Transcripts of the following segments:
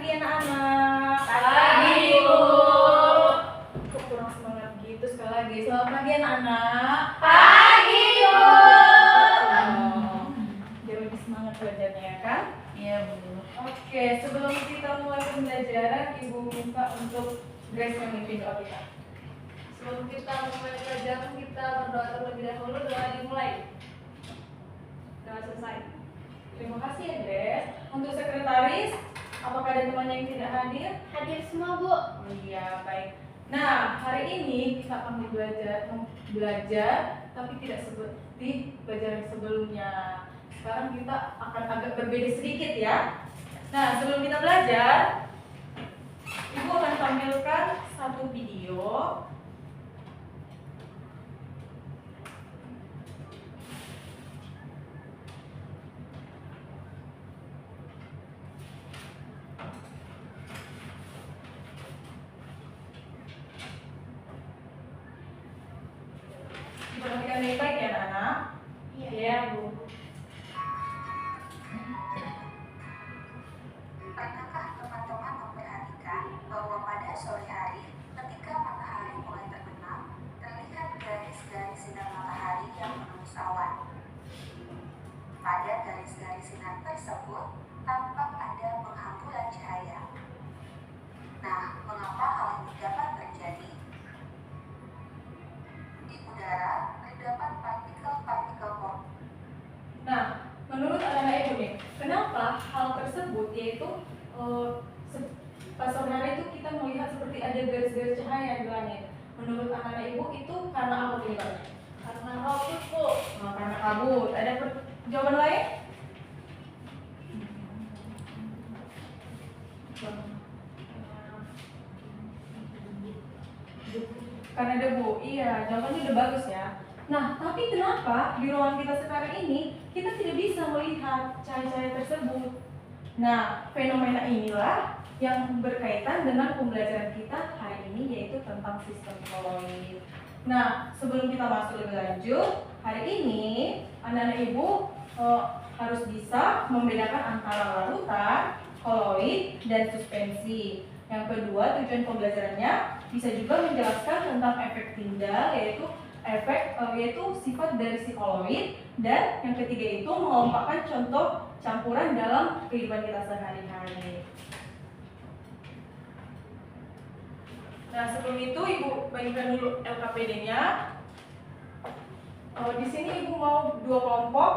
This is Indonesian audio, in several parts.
pagi anak-anak. Pagi, Bu. Kok kurang semangat gitu? Sekali lagi, selamat pagi anak-anak. Pagi, Bu. Biar lebih semangat belajarnya ya kan? Iya, Bu. Oke, sebelum kita mulai pembelajaran, Ibu minta untuk Grace memimpin doa kita. Sebelum kita memulai pelajaran, kita berdoa terlebih dahulu. Doa dimulai. Doa selesai. Terima kasih ya Grace. Untuk sekretaris, apakah ada temannya yang tidak hadir? Hadir semua, Bu. Oh iya, baik. Nah, hari ini kita akan belajar, tapi tidak seperti pelajaran sebelumnya. Sekarang kita akan agak berbeda sedikit ya. Nah, sebelum kita belajar, Ibu akan tampilkan satu video. Diperhatikan baik-baik ya anak-anak. Iya, Bu. Pernahkah teman-teman memperhatikan bahwa pada sore hari, ketika matahari mulai terbenam, terlihat garis-garis sinar matahari yang menembus awan? Pada garis-garis sinar tersebut, tampak ada penghamburan cahaya. Nah, mengapa hal ini dapat terjadi? Di udara, terdapat partikel-partikel Nah, menurut anak-anak Ibu nih, kenapa hal tersebut yaitu pas sore hari itu kita melihat seperti ada garis-garis cahaya di langit. Menurut anak-anak Ibu itu karena apa penyebabnya? Karena kabut, Bu. Oh, karena kabut. Ada jawaban lain? Karena debu. Iya, jawabannya udah bagus ya. Nah, tapi kenapa di ruangan kita sekarang ini kita tidak bisa melihat cahaya-cahaya tersebut? Nah, fenomena inilah yang berkaitan dengan pembelajaran kita hari ini, yaitu tentang sistem koloid. Nah, sebelum kita masuk lebih lanjut, hari ini anak-anak Ibu harus bisa membedakan antara larutan, koloid, dan suspensi. Yang kedua, tujuan pembelajarannya bisa juga menjelaskan tentang efek Tyndall, yaitu sifat dari si koloid, dan yang ketiga itu mengelompokkan contoh campuran dalam kehidupan kita sehari-hari. Nah, sebelum itu Ibu bagikan dulu LKPD-nya. Di sini Ibu mau dua kelompok,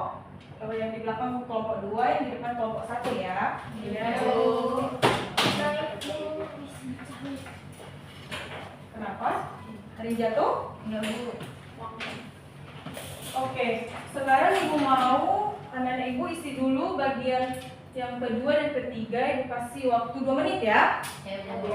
yang di belakang kelompok 2, yang di depan kelompok 1 ya. Iya, Bu. Kenapa? Ada yang jatuh? Iya, Bu. Oke, sekarang Ibu mau anak-anak Ibu isi dulu bagian yang kedua dan ketiga. Ibu kasih waktu 2 menit ya. Iya, Bu.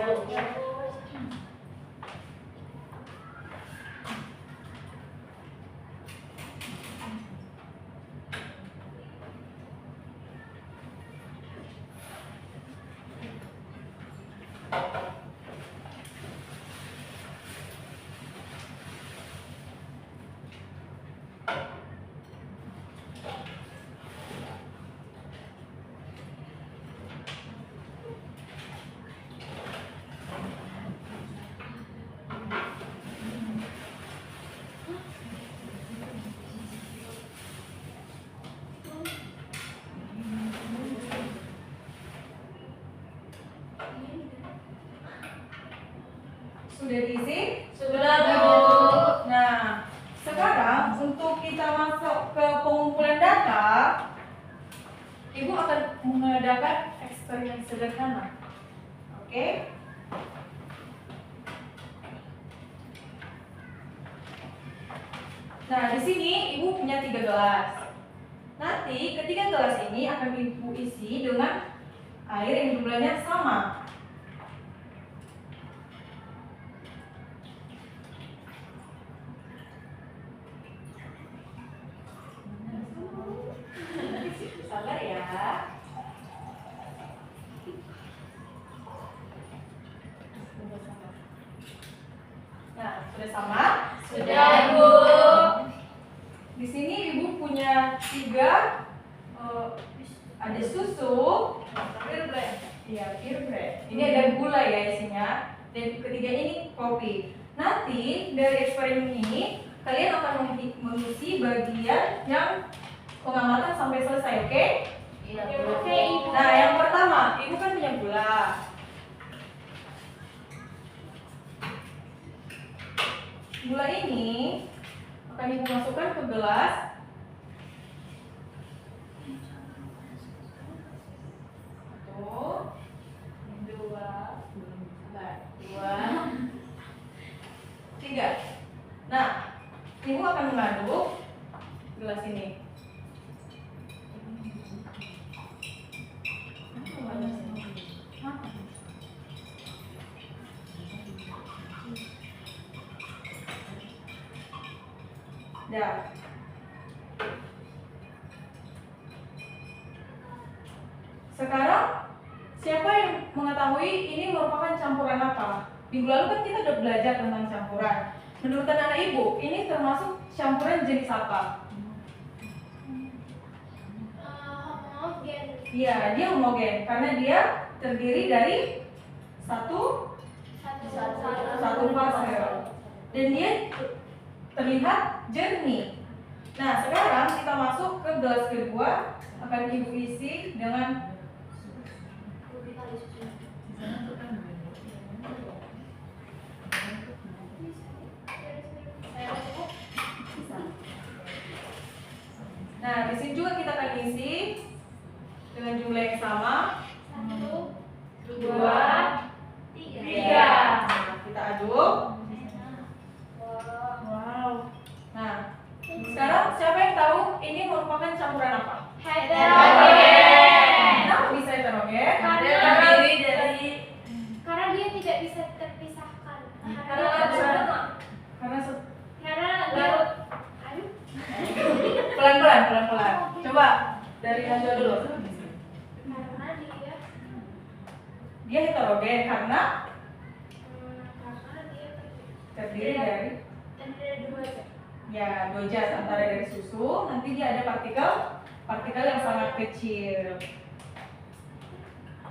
Sudah diisi? Sudah, Bu. Nah, sekarang untuk kita masuk ke pengumpulan data, Ibu akan mengadakan eksperimen sederhana. Oke? Nah, di sini Ibu punya 3 gelas. Nanti ketiga gelas ini akan Ibu isi dengan air yang jumlahnya sama. Sabar ya. Nah, sudah sama? Sudah, Bu. Di sini Ibu punya 3, ada susu, Pure brand. iya, pure bread. dan ketiga ini kopi. Nanti dari eksperimen ini kalian akan mengisi bagian yang pengamatan sampai selesai, oke? Iya. Oke, Ibu. Nah, yang pertama, Ibu kan punya gula. Gula ini akan Ibu masukkan ke gelas. Satu, dua, tiga. Nah, Ibu akan mengaduk gelas ini. Dah. Sekarang siapa yang mengetahui ini merupakan campuran apa? Minggu lalu kan kita udah belajar tentang campuran. Menurut anak ibu, ini termasuk campuran jenis apa? Homogen. Iya, dia homogen karena dia terdiri dari satu fase dan dia terlihat jernih. Nah, sekarang kita masuk ke gelas kedua, akan ibu isi dengan Nah, di sini juga kita akan isi dengan jumlah yang sama. 1, 2, 2, 3. Nah, kita aduk. Wow. Nah, sekarang siapa yang tahu ini merupakan campuran apa? Heterogen. Kenapa bisa heterogen? Karena dia tidak bisa terpisahkan. Karena Aduh. pelan-pelan. Coba dari Najwa dulu. Karena Dia heterogen karena dia terdiri dari dua zat antara dari susu. Nanti dia ada partikel yang sangat kecil.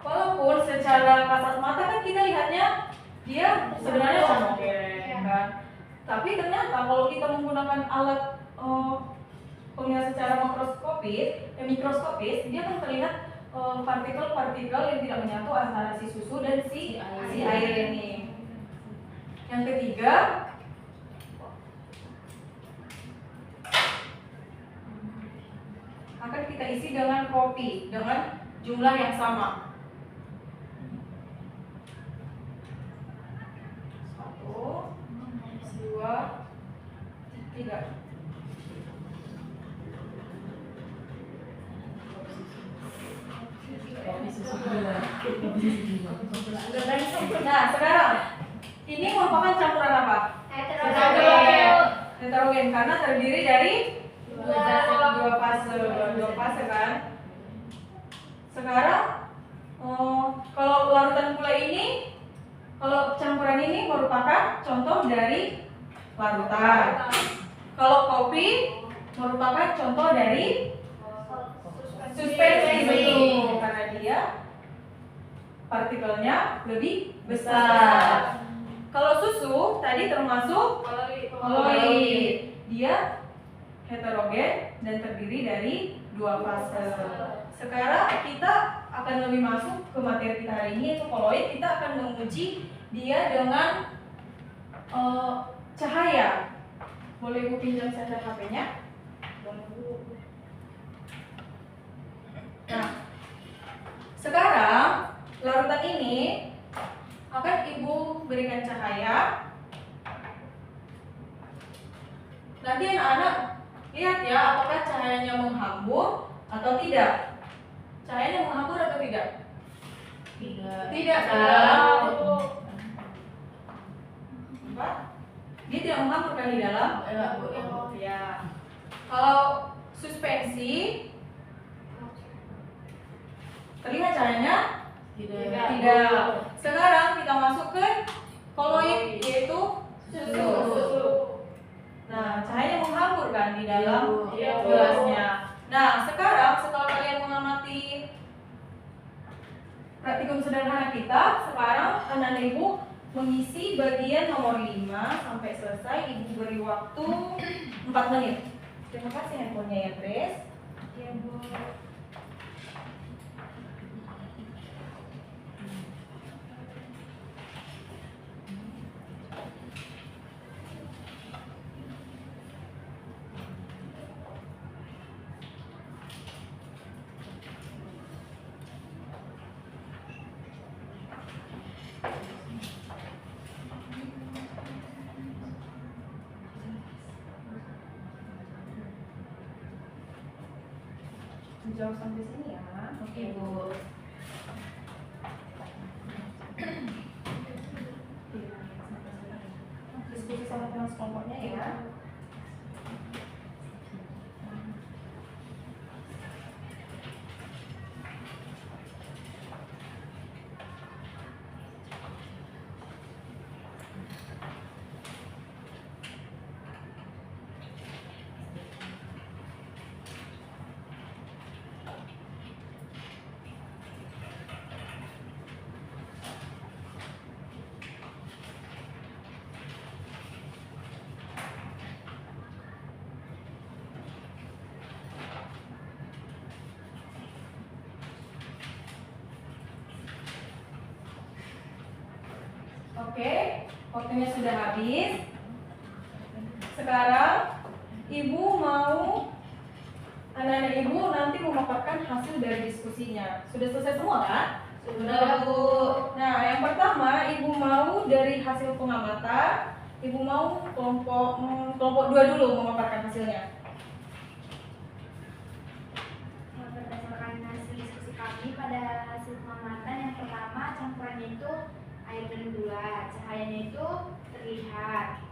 Walaupun secara kasat mata kan kita lihatnya dia sebenarnya homogen, kan? Tapi ternyata kalau kita menggunakan alat penglihatan secara mikroskopis, dia akan terlihat partikel-partikel yang tidak menyatu antara si susu dan si air ini. Yang ketiga, akan kita isi dengan kopi dengan jumlah yang sama. 1, 2, 3. Nah, sekarang ini merupakan campuran apa? Heterogen karena terdiri dari dua fase kan. Sekarang kalau larutan gula ini, kalau campuran ini merupakan contoh dari larutan. Kalau kopi merupakan contoh dari suspensi, karena dia partikelnya lebih besar. Kalau susu tadi termasuk koloid, dia heterogen dan terdiri dari dua fase. Sekarang kita akan lebih masuk ke materi kita hari ini, yaitu koloid. Kita akan menguji dia dengan cahaya. Boleh Ibu pinjam senter HP-nya? Nah, sekarang larutan ini akan Ibu berikan cahaya. Nanti anak-anak lihat ya, apakah cahayanya menghambur atau tidak. Cahayanya menghambur atau tidak? Tidak kan? Apa? Dia tidak menghambur kan di dalam? Ya. Kalau suspensi, terlihat cahayanya? Tidak. Sekarang kita masuk ke koloid, yaitu susu. Nah, cahayanya menghambur kan di dalam gelasnya. Nah, sekarang setelah kalian mengamati praktikum sederhana kita, sekarang anak-anak ibu mengisi bagian nomor 5 sampai selesai. Ibu beri waktu 4 menit. Terima kasih handphonenya ya, Grace. Ya, Bu. Jauh sampai sini ya. Oke, Bu. Diskusi sama teman sekelompoknya ya. Oke, waktunya sudah habis. Sekarang ibu mau anak-anak ibu nanti memaparkan hasil dari diskusinya. Sudah selesai semua kan? Sudah, Bu. Nah, yang pertama ibu mau dari hasil pengamatan. Ibu mau kelompok 2 dulu memaparkan hasilnya. Berdasarkan hasil diskusi kami pada hasil pengamatan, yang pertama campurannya itu air dan gula, cahayanya itu terlihat,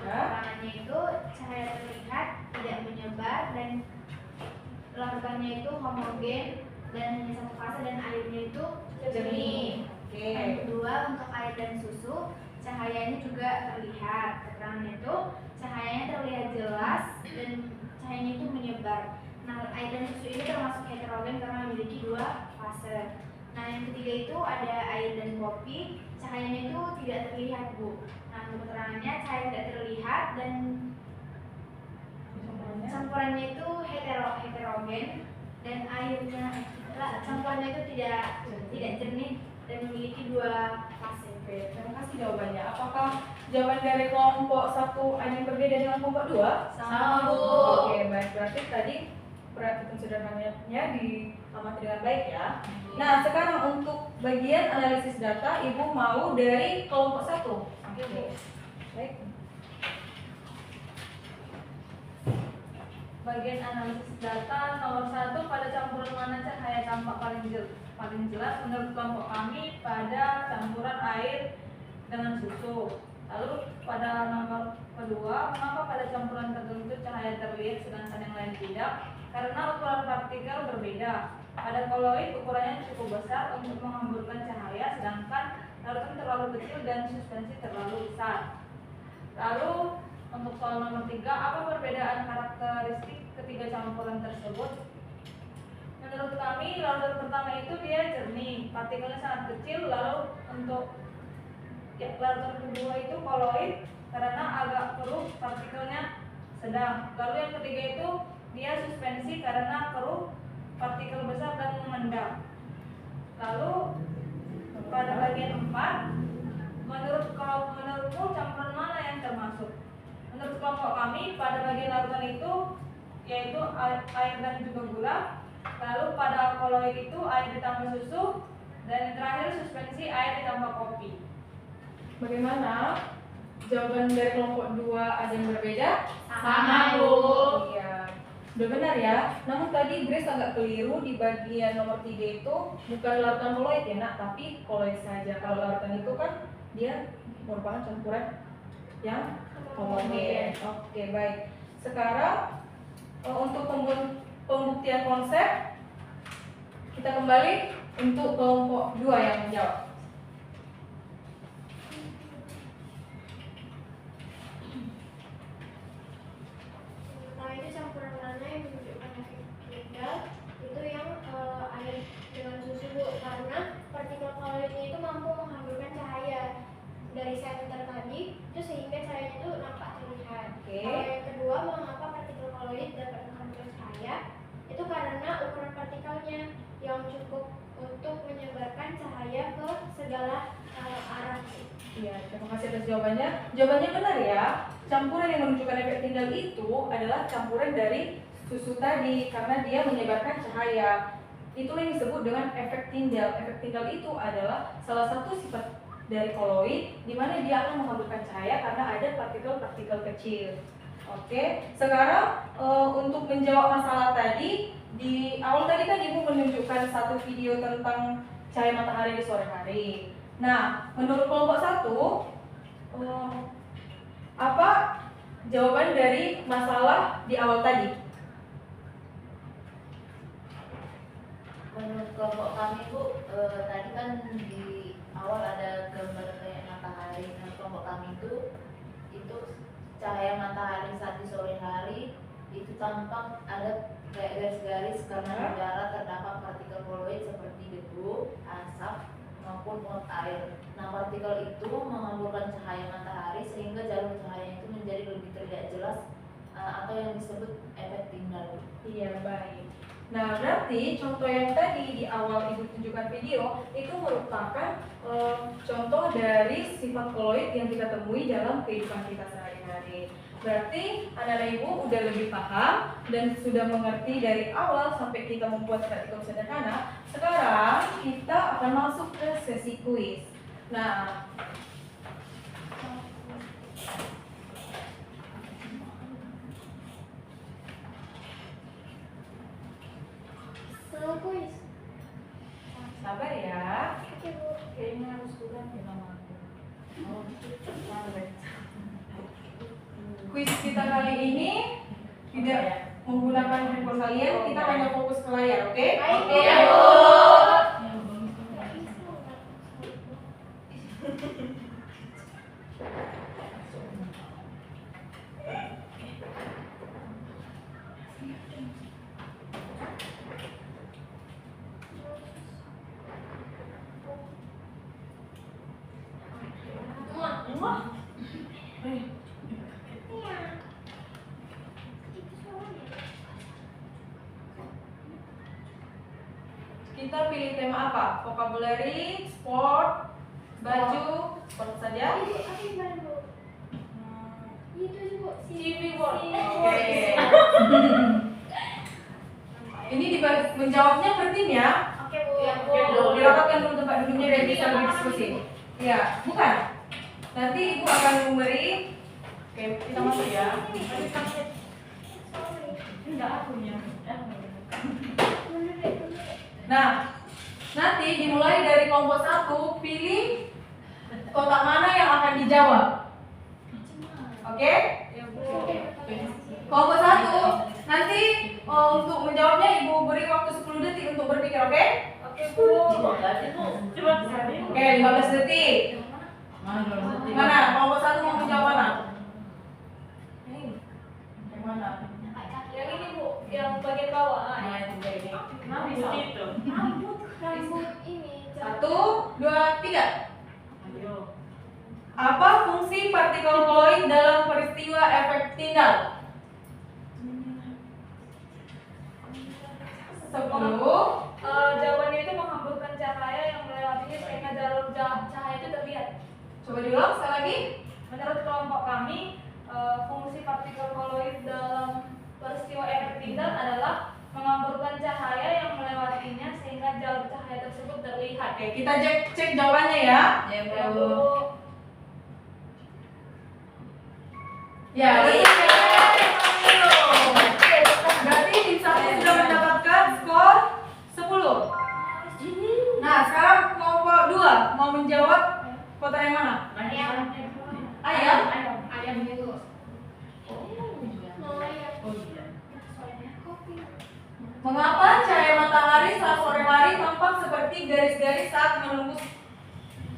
Ya. larutannya itu cahaya terlihat tidak menyebar dan larutannya itu homogen dan hanya satu fase dan airnya itu jernih. Oke. Yang kedua untuk air dan susu, cahayanya juga terlihat, keterangan itu cahayanya terlihat jelas dan cahayanya itu menyebar. Nah, air dan susu ini termasuk heterogen karena memiliki 2 fase. Nah, yang ketiga itu ada air dan kopi, cahayanya itu tidak terlihat, Bu. Nah, untuk keterangannya cahaya tidak terlihat dan campurannya itu heterogen dan airnya campurannya itu tidak jernih dan memiliki 2 fase. Oke, terima kasih jawabannya. Apakah jawaban dari kelompok 1 ada yang berbeda dengan kelompok 2? Sama, Bu. Oke, baik. Berarti tadi perhatikan sederhananya diamati dengan baik ya. Nah, sekarang untuk bagian analisis data, ibu mau dari kelompok 1. Oke, baik. Bagian analisis data nomor 1, pada campuran mana cahaya tampak paling jelas menurut kelompok kami pada campuran air dengan susu. Lalu pada nomor kedua, mengapa pada campuran tertentu cahaya terlihat sedangkan yang lain tidak? Karena ukuran partikel berbeda. Pada koloid ukurannya cukup besar untuk menghamburkan cahaya, sedangkan larutan terlalu kecil dan suspensi terlalu besar. Lalu untuk soal nomor 3, apa perbedaan karakteristik ketiga campuran tersebut? Menurut kami, larutan pertama itu dia jernih, partikelnya sangat kecil. Lalu untuk larutan kedua itu koloid karena agak keruh, partikelnya sedang. Lalu yang ketiga itu dia suspensi karena keruh, partikel besar dan mengendap. Lalu pada bagian 4, menurutmu campuran mana yang termasuk? Menurut kelompok kami, pada bagian larutan itu yaitu air dan juga gula. Lalu pada koloid itu air ditambah susu, dan yang terakhir suspensi air ditambah kopi. Bagaimana? Jawaban dari kelompok 2 ada yang berbeda? Sama, Bu. Iya. Udah benar ya. Namun tadi Grace agak keliru di bagian nomor 3 itu bukan larutan koloid ya, Nak, tapi koloid saja. Kalau larutan itu kan dia merupakan campuran yang homogen. Oke, baik. Sekarang untuk pembuktian konsep kita kembali untuk kelompok 2 yang menjawab. Pertama itu campuran mana yang menunjukkan efek Kegel, itu yang air dengan susu, Bu, karena partikel koloidnya itu mampu menghamburkan cahaya. Dari atas jawabannya. Jawabannya benar ya. Campuran yang menunjukkan efek tinggal itu adalah campuran dari susu tadi karena dia menyebarkan cahaya. Itulah yang disebut dengan efek tinggal. Efek tinggal itu adalah salah satu sifat dari koloid di mana dia akan menghamburkan cahaya karena ada partikel-partikel kecil. Oke, sekarang untuk menjawab masalah tadi, di awal tadi kan Ibu menunjukkan satu video tentang cahaya matahari di sore hari. Nah, menurut kelompok 1, apa jawaban dari masalah di awal tadi? Menurut kelompok kami Bu, tadi kan di awal ada gambar kayak matahari. Nah, kelompok kami itu cahaya matahari saat di sore hari itu tampak ada kayak garis-garis karena di udara terdapat partikel koloid seperti debu, asap maupun uap air. Nah, partikel itu menghamburkan cahaya matahari sehingga jalur cahaya itu menjadi lebih terlihat jelas atau yang disebut efek tinggal. Iya, baik. Nah, berarti contoh yang tadi di awal Ibu tunjukkan video itu merupakan contoh dari sifat koloid yang kita temui dalam kehidupan kita sehari-hari. Berarti anak-anak Ibu udah lebih paham dan sudah mengerti dari awal sampai kita membuat praktikum sederhana. Sekarang kita akan masuk ke sesi kuis. Nah, kuis. sabar ya. Oke Bu. Kayaknya harus kurang ya nama aku. Kuis kita kali ini tidak menggunakan handphone kalian, kita hanya fokus ke layar, oke? Oke, Bu. Kita pilih tema apa? Vocabulary, sport, baju, sport saja. Itu apa yang baru Bu? Itu aja Bu. CV board. Oke. Ini menjawabnya per tim ya. Oke Bu. Oke, Bu. Dirapatkan dulu tempat duduknya dan bisa berdiskusi. Ya, bukan. Nanti Ibu akan memberi. Oke, kita masuk ya. Enggak akunya. Nah, nanti dimulai dari kelompok 1, pilih kotak mana yang akan dijawab. Oke? Kelompok 1, nanti untuk menjawabnya Ibu beri waktu 10 detik untuk berpikir, oke? Oke Bu. Coba Oke, 15 detik. Mana? Kelompok 1 mau menjawab mana? Yang mana? Yang ini Bu, yang bagian bawah. Nah, bisa. Rambut ini. 1, 2, 3. Apa fungsi partikel koloid dalam peristiwa efek tinggal? 10. Jawabannya itu menghamburkan cahaya yang melewatinya sehingga jalur cahaya itu terlihat. Coba diulang sekali lagi. Menurut kelompok kami, fungsi partikel koloid dalam peristiwa efek tinggal adalah menghamburkan cahaya yang melewatinya sehingga jalur cahaya tersebut terlihat. Oke, kita cek jawabannya ya. Ya, Ya Bu. Bu. Ya, betul. Berarti tim 1 sudah mendapatkan skor 10. Nah, sekarang kelompok 2 mau menjawab kotak yang mana? Ayam. Ayam itu. Mau ayam. Soalnya kopi. Mengapa cahaya matahari saat sore hari tampak seperti garis-garis saat menembus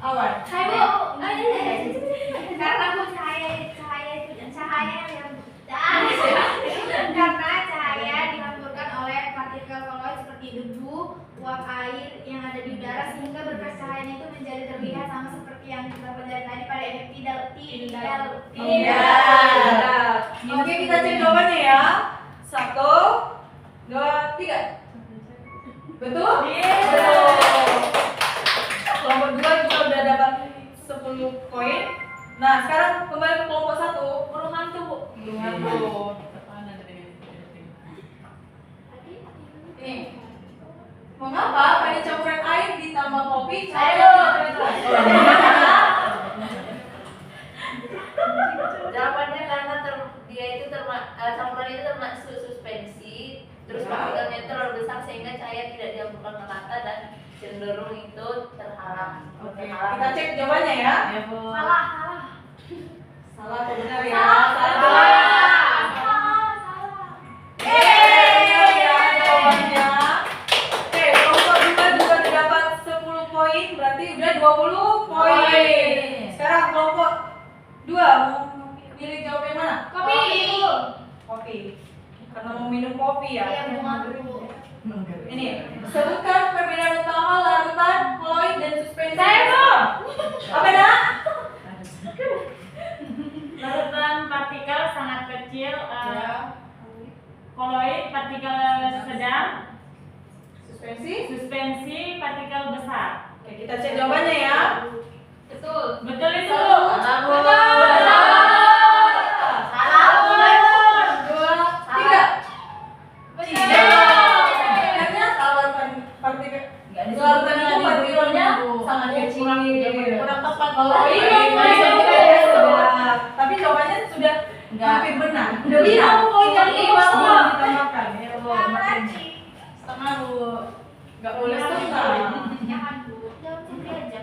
awan? Hai Bu. Karena Bu, cahaya yang karena cahaya dihamburkan oleh partikel koloid seperti debu, uap air yang ada di udara sehingga berkas cahayanya itu menjadi terlihat sama seperti yang kita pelajari tadi pada efek tinggal. Oke, kita cek jawabannya ya. 1, 2, 3. Betul? Betul. Kelompok 2 juga udah dapat 10 poin. Nah, sekarang kembali ke kelompok 1. Burung hantu, Bu. Burung hantu. Ini. Mengapa pada campuran air ditambah kopi cahaya tidak terlihat? Jawabannya karena dia itu campuran itu termasuk suspensi, terus partikelnya terlalu besar sehingga cahaya tidak dihamburkan merata dan cenderung itu terhalang. Oke, kita cek jawabannya ya. Ya, Bu. Salah. Salah atau benar ya? Salah. Ya jawabannya. Oke, kelompok 2 juga dapat 10 poin, berarti udah 20 poin. Sekarang kelompok 2 mau pilih jawab yang mana? Kopi. Karena mau minum kopi ya. Iya, bunga dulu. Ini, sebutkan perbedaan utama larutan, koloid, dan suspensi. Apa nak? Larutan partikel sangat kecil, Ya. koloid partikel sedang, Suspensi. partikel besar. Oke, kita cek jawabannya ya. Betul. Betul itu. Dua, tiga. Ternyata larutan itu partikelnya sangat kecil. Kurang tepat. Tapi jawabannya sudah hampir benar. Udah bilang Cuma poinnya lima semua. ditambahkan. Ya, Bu. Setengah, Bu. Nggak boleh setengah. Jangan dulu. Jangan sendiri aja.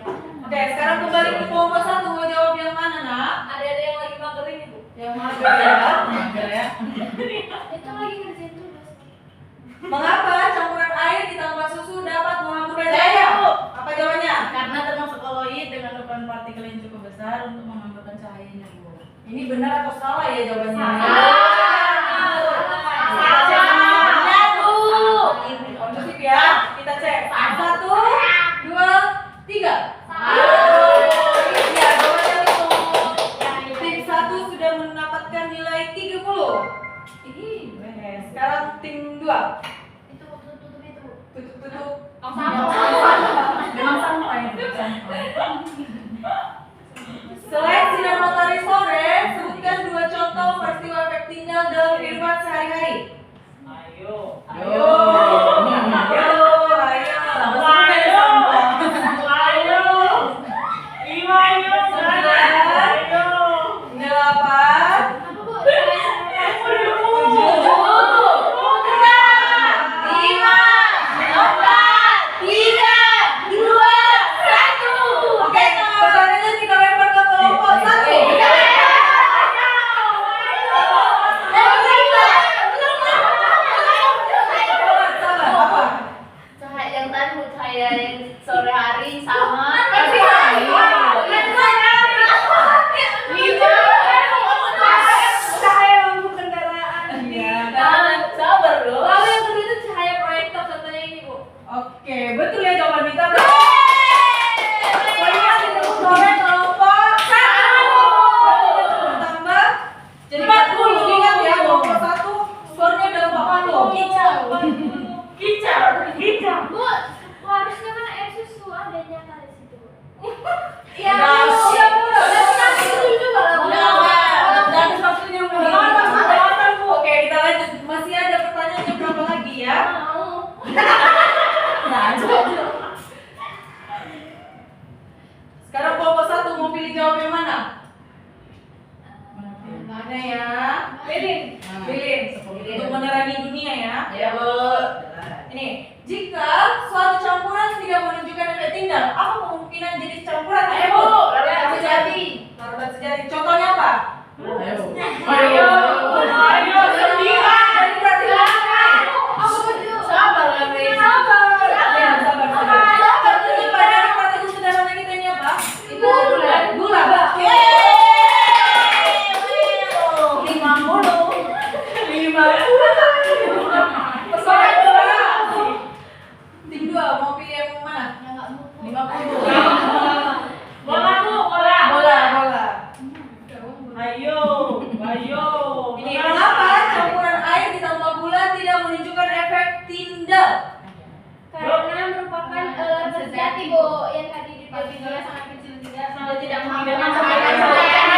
Oke, sekarang kembali ke kelompok 1. Mau jawab yang mana, nak? Ada yang lagi mager ini, Bu. Yang mager ya. Mager ya. Itu lagi ngerjain tugas. Mengapa campuran air ditambah susu dapat menghamburkan cahaya? Apa jawabannya? Karena termasuk koloid dengan ukuran partikel yang cukup besar untuk menghamburkan cahayanya, Bu. Ini benar atau salah ya jawabannya? Kondusif ya. Kita cek. 1, 2, 3. Ya, jawabannya betul. Tim 1 sudah mendapatkan nilai 30. Sekarang tim 2. Itu tutup itu. Tutup. Dengan sampai. Selain sinar matahari sore, sebutkan 2 contoh peristiwa efek tinggal dalam kehidupan sehari-hari. Ayo. Oke, pertanyaannya kita lempar ke kelompok 1. Cahaya yang tadi, Bu, cahaya yang sore hari sama. Cahaya lampu kendaraan. Sabar loh. Lalu yang kedua itu cahaya proyektor, contohnya ini, Bu. Oke, betul ya jawaban kita. Poinnya ditunggu oleh kelompok 1. Bertambah jadi 40. Ingat ya, kelompok 1 skornya udah 40. Kicau. Bu, harusnya kan air susu adanya kan di situ. Ya, Oke, kita lanjut. Masih ada pertanyaannya berapa lagi ya? Sekarang kelompok 1 mau pilih jawab yang mana? Mana ya? Pilih. Untuk menerangi dunia ya. Ya, Bu. Ini, jika suatu campuran tidak menunjukkan efek tinggal, apa kemungkinan jenis campuran? Ayo, Bu. Larutan sejati. Larutan sejati. Contohnya apa? Ayo. Dari perhatian. Sabar, Labi. Ya, sabar. Ini pada partikel sederhana kita ini apa? Itu Gula. Tim 2 mau pilih yang mana? 50. Bola. Ayo. Ini mengapa campuran air ditambah gula tidak menunjukkan efek tinggal? Karena merupakan larutan sejati, Bu, yang tadi di sangat kecil tidak Tidak menghilangkan menghilangkan cahaya.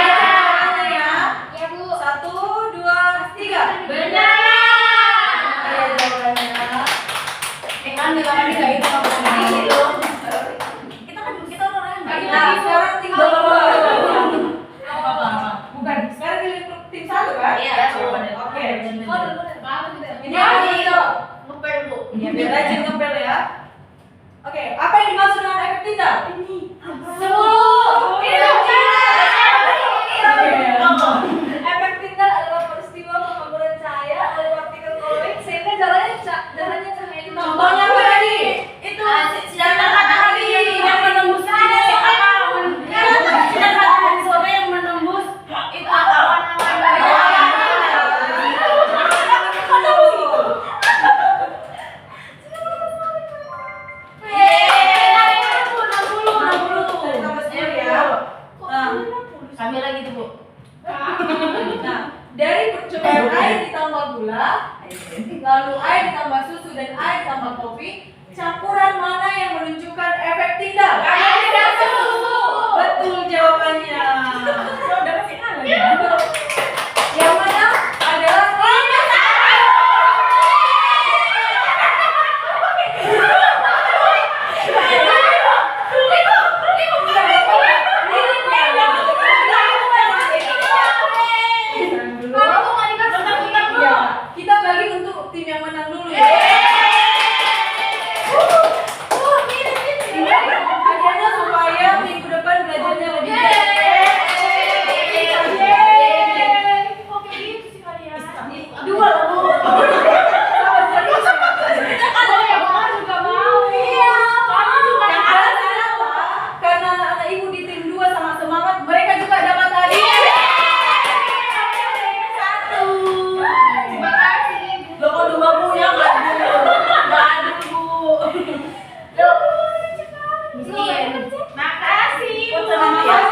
Makasih. Terima kasih.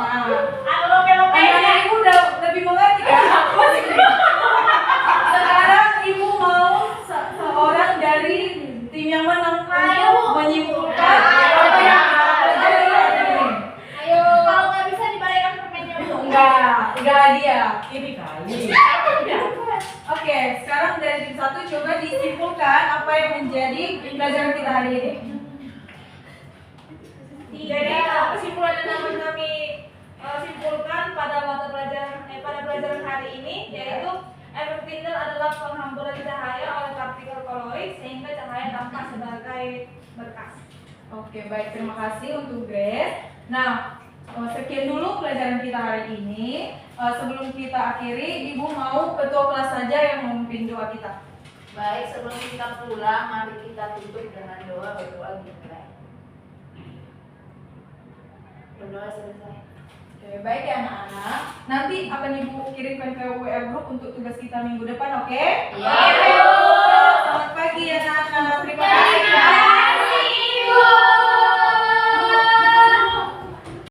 Nah, anak-anak ibu udah lebih mengerti kan? Sekarang ibu mau seorang dari tim yang menang untuk menyimpulkan apa yang pelajari hari ini. Ayo, kalau nggak bisa dibalikan permennya dulu. Enggak hadiah. Ini kali. Oke, sekarang dari tim 1 coba disimpulkan apa yang menjadi pelajaran kita hari ini. Jadi kesimpulan yang dapat kami simpulkan pada pelajaran hari ini yaitu efek Tyndall adalah penghamburan cahaya oleh partikel koloid sehingga cahaya tampak sebagai berkas. Oke, baik, terima kasih untuk Grace. Nah, sekian dulu pelajaran kita hari ini. Sebelum kita akhiri, Ibu mau ketua kelas saja yang memimpin doa kita. Baik, sebelum kita pulang, mari kita tutup dengan doa berdoa dimulai. Berdoa selesai. Oke, baik ya anak-anak. Nanti akan Ibu kirimkan ke WA group untuk tugas kita minggu depan, oke? Iya. Selamat pagi ya anak-anak. Terima kasih.